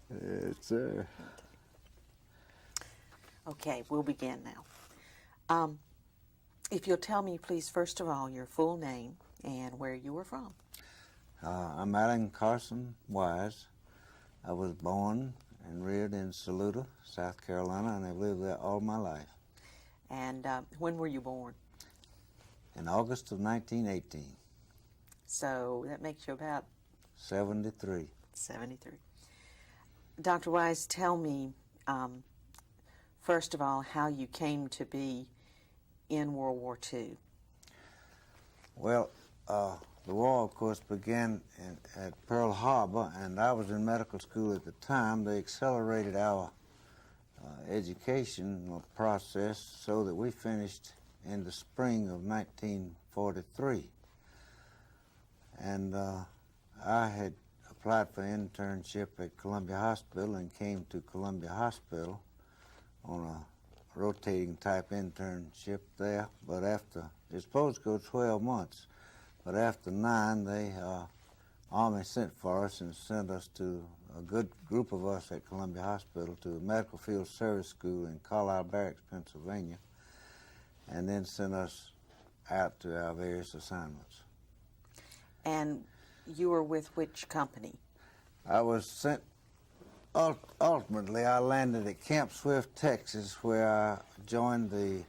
Yes, sir. Okay, we'll begin now. If you'll tell me, please, first of all, your full name and where you were from. I'm Alan Carson Wise. I was born and reared in Saluda, South Carolina, and I've lived there all my life. And when were you born? In August of 1918. So that makes you about 73. 73. Dr. Wise, tell me, first of all, how you came to be in World War II. Well, the war, of course, began at Pearl Harbor, and I was in medical school at the time. They accelerated our educational process so that we finished in the spring of 1943. And I had applied for an internship at Columbia Hospital and came to Columbia Hospital on a rotating type internship there. But after, it's supposed to go 12 months, but after 9, the Army sent for us and sent us to a good group of us at Columbia Hospital to the Medical Field Service School in Carlisle Barracks, Pennsylvania, and then sent us out to our various assignments. And you were with which company? I was sent, ultimately I landed at Camp Swift, Texas, where I joined the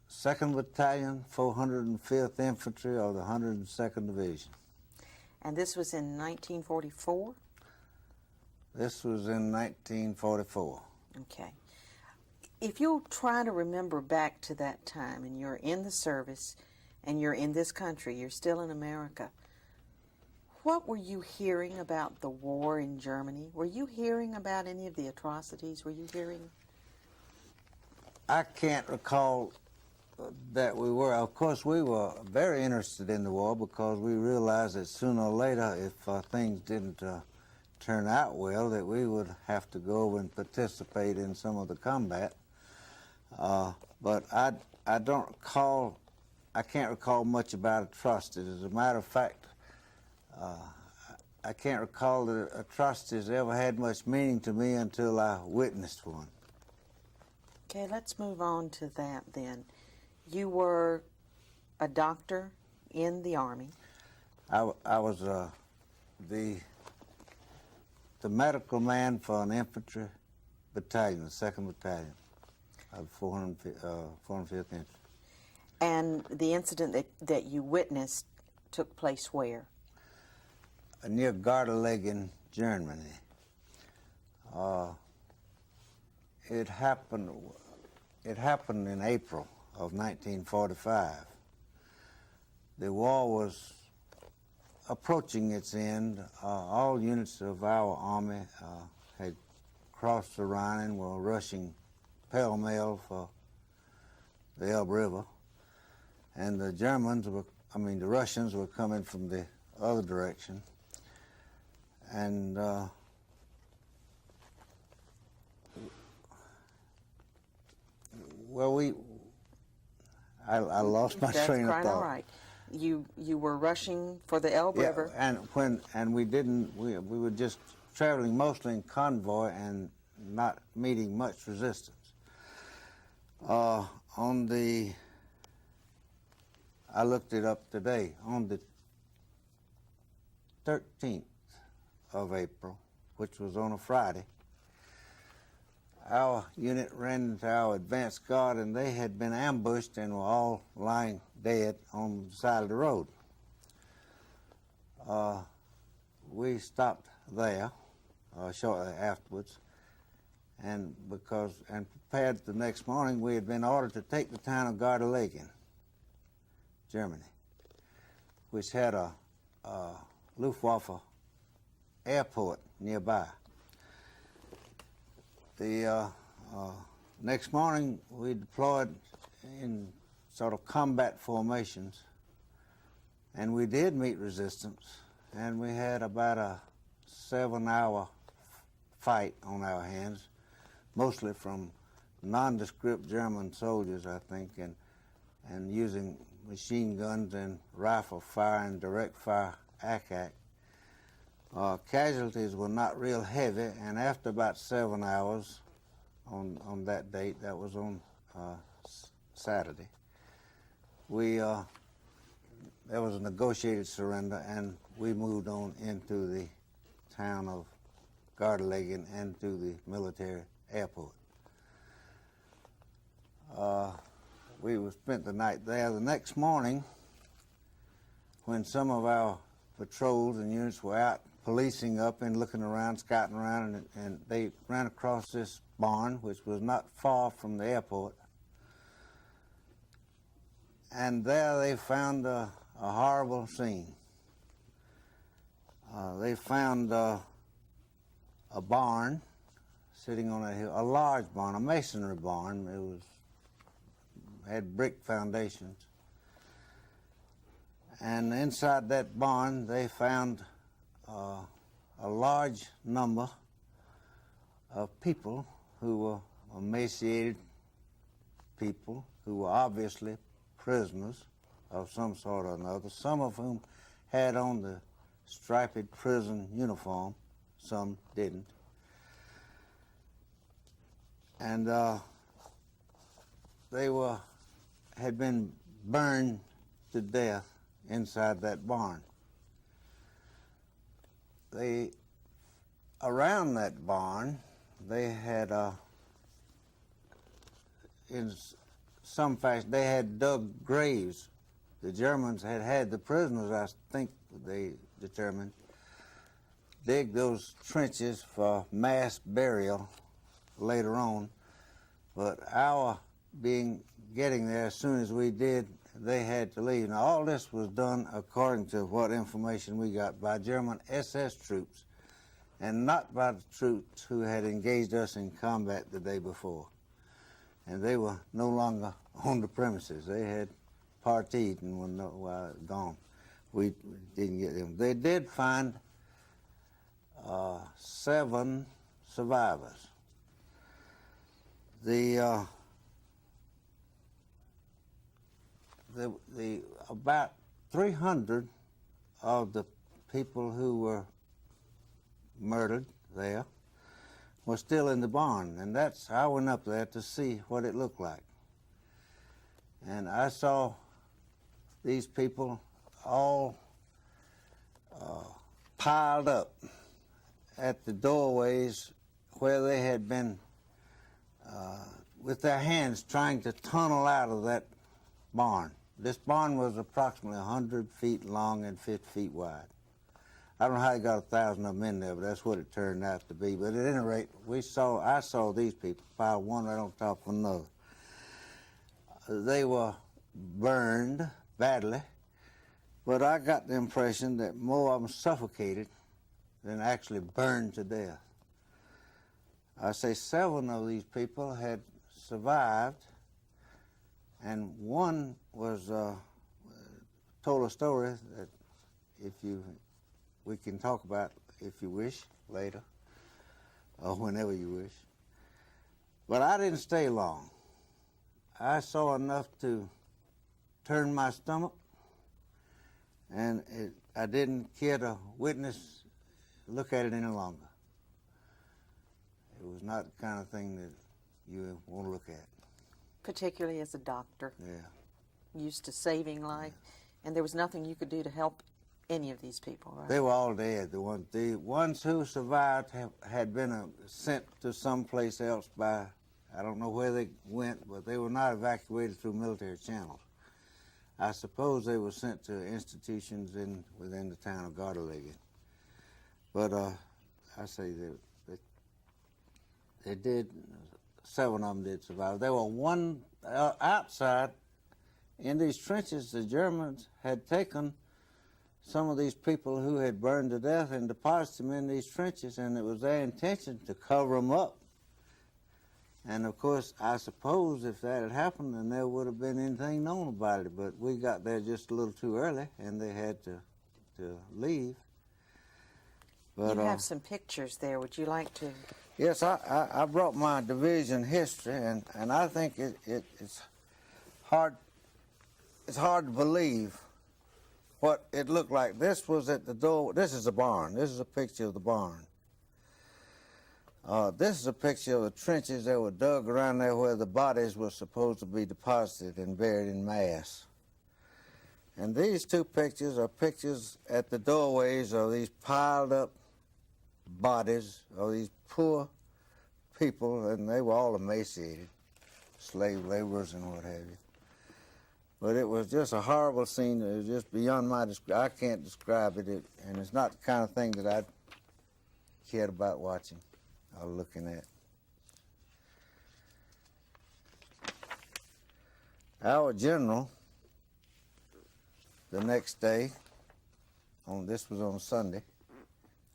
2nd Battalion, 405th Infantry of the 102nd Division. And this was in 1944? This was in 1944. Okay. If you'll try to remember back to that time, and you're in the service, and you're in this country, you're still in America, what were you hearing about the war in Germany? Were you hearing about any of the atrocities? Were you hearing? I can't recall that we were. Of course, we were very interested in the war because we realized that sooner or later, if things didn't turn out well, that we would have to go over and participate in some of the combat. But I don't recall, I can't recall much about atrocities. As a matter of fact, I can't recall that atrocities ever had much meaning to me until I witnessed one. Okay, let's move on to that then. You were a doctor in the Army. I was the medical man for an infantry battalion, the 2nd Battalion of 405th Infantry. And the incident that you witnessed took place where? Near Gardelegen, Germany. It happened in April of 1945. The war was approaching its end. All units of our army had crossed the Rhine and were rushing pell-mell for the Elbe River. And the the Russians were coming from the other direction. And I lost my train of thought. That's quite all right. You were rushing for the Elbe River. And we were just traveling mostly in convoy and not meeting much resistance. I looked it up today. On the 13th of April, which was on a Friday, our unit ran into our advance guard, and they had been ambushed and were all lying dead on the side of the road. We stopped there shortly afterwards, and prepared the next morning. We had been ordered to take the town of Gardelegen, Germany, which had a Luftwaffe airport nearby. The next morning, we deployed in sort of combat formations, and we did meet resistance, and we had about a 7-hour fight on our hands, mostly from nondescript German soldiers, I think, and using machine guns and rifle fire and direct fire ack-ack. Casualties were not real heavy, and after about 7 hours on that date, that was on Saturday, there was a negotiated surrender, and we moved on into the town of Gardelegen and to the military airport. We spent the night there. The next morning, when some of our patrols and units were out policing up and looking around, scouting around, and they ran across this barn, which was not far from the airport. And there they found a horrible scene. They found a barn sitting on a hill, a large barn, a masonry barn. It had brick foundations. And inside that barn, they found a large number of people who were emaciated people who were obviously prisoners of some sort or another, some of whom had on the striped prison uniform, some didn't. And they had been burned to death inside that barn. Around that barn, they had, in some fashion, they had dug graves. The Germans had the prisoners, I think they determined, dig those trenches for mass burial later on. But our getting there as soon as we did, they had to leave. Now, all this was done according to what information we got by German SS troops, and not by the troops who had engaged us in combat the day before. And they were no longer on the premises. They had partied and were gone. We didn't get them. They did find 7 survivors. The about 300 of the people who were murdered there were still in the barn, and I went up there to see what it looked like. And I saw these people all piled up at the doorways where they had been with their hands trying to tunnel out of that barn. This barn was approximately 100 feet long and 50 feet wide. I don't know how they got 1,000 of them in there, but that's what it turned out to be. But at any rate, I saw these people piled one right on top of another. They were burned badly, but I got the impression that more of them suffocated than actually burned to death. I say 7 of these people had survived, and one was told a story that we can talk about if you wish later, or whenever you wish. But I didn't stay long. I saw enough to turn my stomach, and I didn't care to look at it any longer. It was not the kind of thing that you want to look at. Particularly as a doctor. Yeah. Used to saving life, and there was nothing you could do to help any of these people, right? They were all dead. The ones who survived had been sent to someplace else by, I don't know where they went, but they were not evacuated through military channels. I suppose they were sent to institutions within the town of Gardelegen. But I say they did, 7 of them did survive. There were one outside in these trenches. The Germans had taken some of these people who had burned to death and deposited them in these trenches, and it was their intention to cover them up. And of course, I suppose if that had happened, then there would have been anything known about it. But we got there just a little too early, and they had to leave. But, you have some pictures there. Would you like to? Yes, I brought my division history, and I think it's hard it's hard to believe what it looked like. This was at the door. This is a barn. This is a picture of the barn. This is a picture of the trenches that were dug around there where the bodies were supposed to be deposited and buried in mass. And these two pictures are pictures at the doorways of these piled up bodies of these poor people, and they were all emaciated, slave laborers and what have you. But it was just a horrible scene. It was just beyond my I can't describe it, and it's not the kind of thing that I cared about watching or looking at. Our general, the next day, this was on Sunday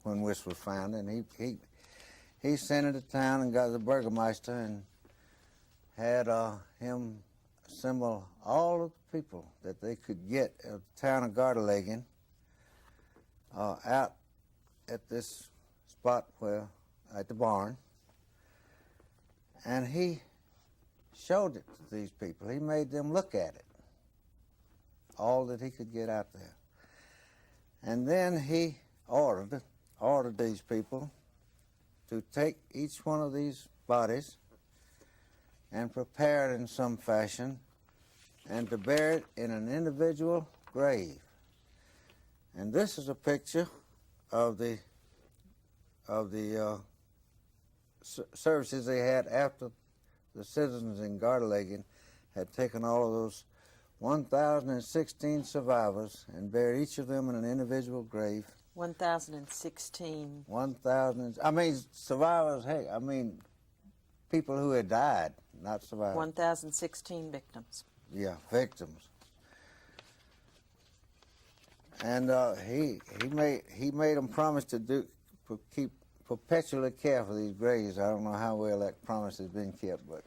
when this was found, and he sent into town and got the burgomaster and had him assemble all of the people that they could get at the town of Gardelegen out at this spot at the barn, and he showed it to these people. He made them look at it, all that he could get out there. And then he ordered these people to take each one of these bodies and prepare it in some fashion and to bury it in an individual grave. And this is a picture of the services they had after the citizens in Gardelegen had taken all of those 1,016 survivors and buried each of them in an individual grave. 1,016. 1,000. I mean, survivors. Hey, I mean, people who had died, not survivors. 1,016 victims. Yeah, victims. And he made them promise to keep perpetually care for these graves. I don't know how well that promise has been kept, but.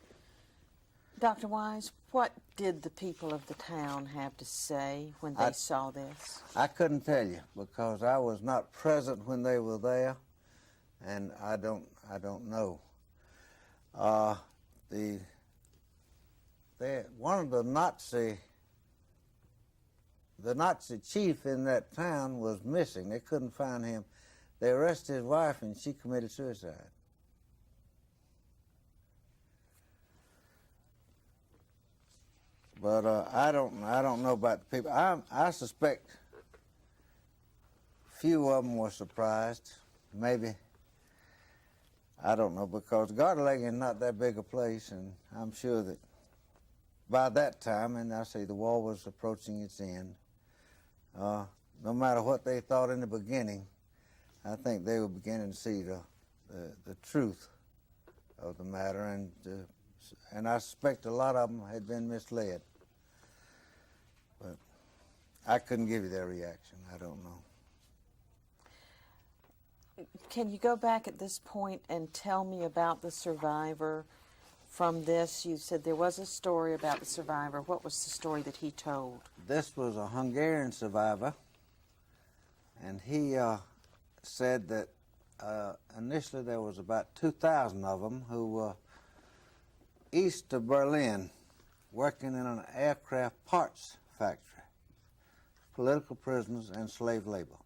Dr. Wise, what did the people of the town have to say when they saw this? I couldn't tell you because I was not present when they were there, and I don't know. One of the Nazi chief in that town was missing. They couldn't find him. They arrested his wife, and she committed suicide. But I don't know about the people. I suspect few of them were surprised. Maybe, I don't know, because Gardelegen is not that big a place, and I'm sure that by that time, and I say the war was approaching its end, no matter what they thought in the beginning, I think they were beginning to see the truth of the matter, and I suspect a lot of them had been misled. But I couldn't give you their reaction. I don't know. Can you go back at this point and tell me about the survivor from this? You said there was a story about the survivor. What was the story that he told? This was a Hungarian survivor, and he said that initially there was about 2,000 of them who were east of Berlin working in an aircraft parts factory, political prisoners and slave labor.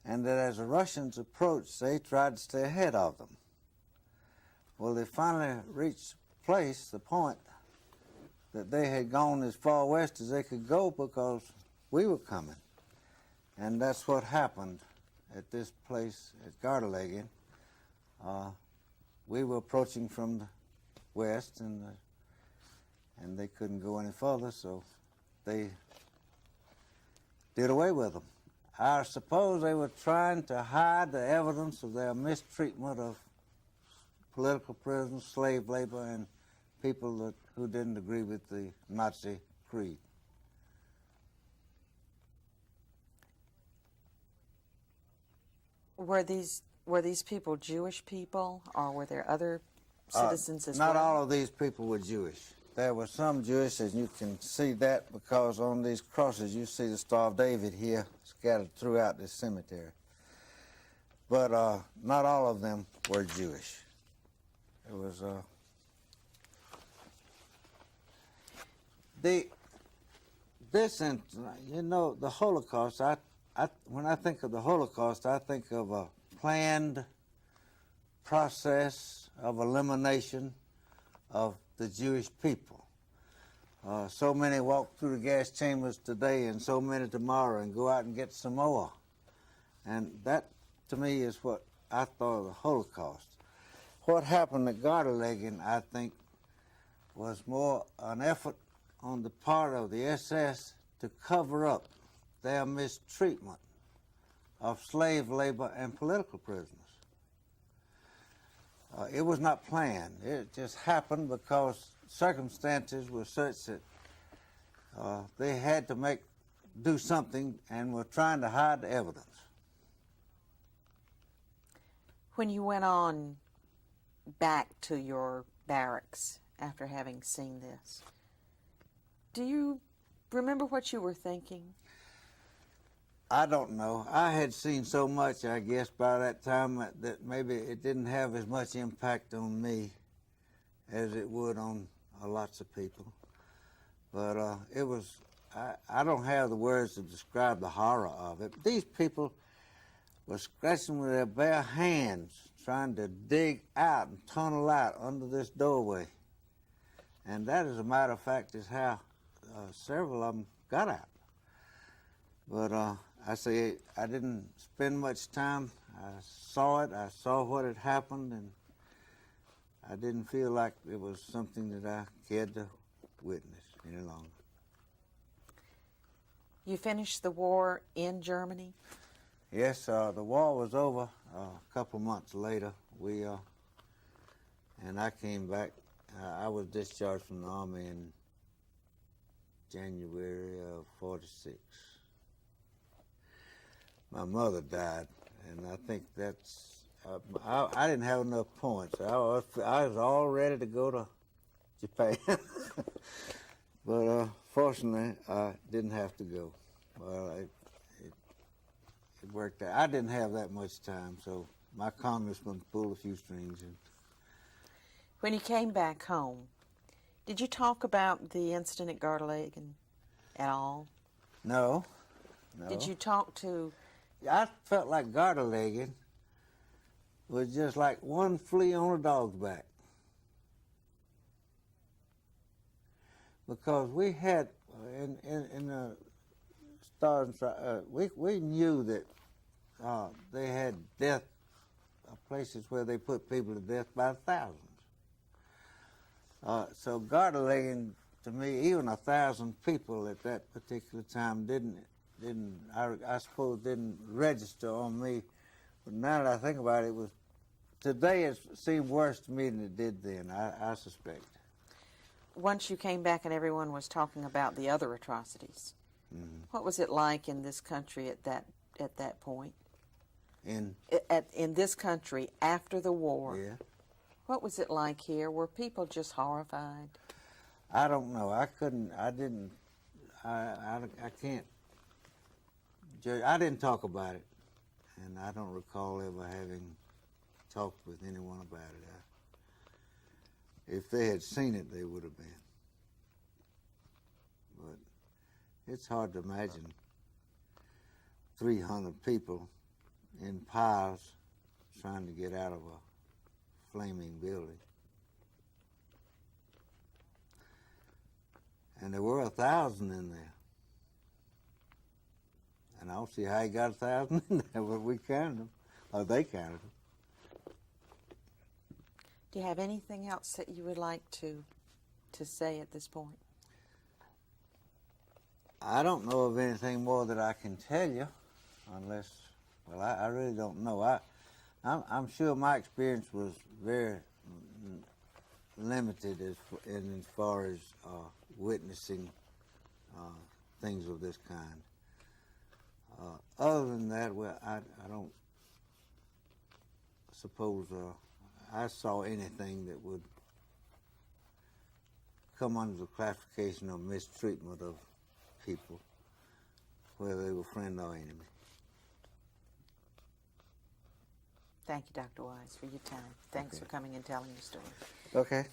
And that as the Russians approached, they tried to stay ahead of them. Well, they finally reached the point that they had gone as far west as they could go because we were coming. And that's what happened at this place at Gardelegen. We were approaching from the west, and they couldn't go any further, so they did away with them. I suppose they were trying to hide the evidence of their mistreatment of political prisoners, slave labor, and people who didn't agree with the Nazi creed. Were these people Jewish people, or were there other citizens as well? Not all of these people were Jewish. There were some Jewish, and you can see that because on these crosses you see the Star of David here scattered throughout this cemetery. But not all of them were Jewish. It was this, you know, the Holocaust, when I think of the Holocaust, I think of a planned process of elimination of the Jewish people. So many walk through the gas chambers today and so many tomorrow and go out and get some more. And that, to me, is what I thought of the Holocaust. What happened at Gardelegen, I think, was more an effort on the part of the SS to cover up their mistreatment of slave labor and political prisoners. It was not planned. It just happened because circumstances were such that they had to do something and were trying to hide the evidence. When you went on back to your barracks after having seen this, do you remember what you were thinking? I don't know. I had seen so much, I guess, by that time that maybe it didn't have as much impact on me as it would on lots of people. But it was, I don't have the words to describe the horror of it. These people were scratching with their bare hands, trying to dig out and tunnel out under this doorway. And that, as a matter of fact, is how several of them got out. But I say I didn't spend much time. I saw it. I saw what had happened, and I didn't feel like it was something that I cared to witness any longer. You finished the war in Germany? Yes, the war was over a couple of months later. And I came back. I was discharged from the Army in January of '46. My mother died, and I think that's, I didn't have enough points. I was all ready to go to Japan. But fortunately, I didn't have to go. Well, it worked out. I didn't have that much time, so my congressman pulled a few strings. When you came back home, did you talk about the incident at Gardelegen at all? No. Did you talk to... I felt like Gardelegen was just like one flea on a dog's back. Because we had, in the Stars and Stripes, we knew that they had death, places where they put people to death by thousands. So Gardelegen, to me, even 1,000 people at that particular time I suppose didn't register on me. But now that I think about it, today it seemed worse to me than it did then, I suspect. Once you came back and everyone was talking about the other atrocities, what was it like in this country at that point? In this country after the war? Yeah. What was it like here? Were people just horrified? I don't know. I can't judge. I didn't talk about it, and I don't recall ever having talked with anyone about it. If they had seen it, they would have been. But it's hard to imagine 300 people in piles trying to get out of a flaming building. And there were 1,000 in there. And I don't see how he got 1,000 in there, but we counted them, or they counted them. Do you have anything else that you would like to say at this point? I don't know of anything more that I can tell you, unless, well, I really don't know. I'm sure my experience was very limited as far as witnessing things of this kind. Other than that, well, I don't suppose I saw anything that would come under the classification of mistreatment of people, whether they were friend or enemy. Thank you, Dr. Wise, for your time. Thanks for coming and telling your story. Okay.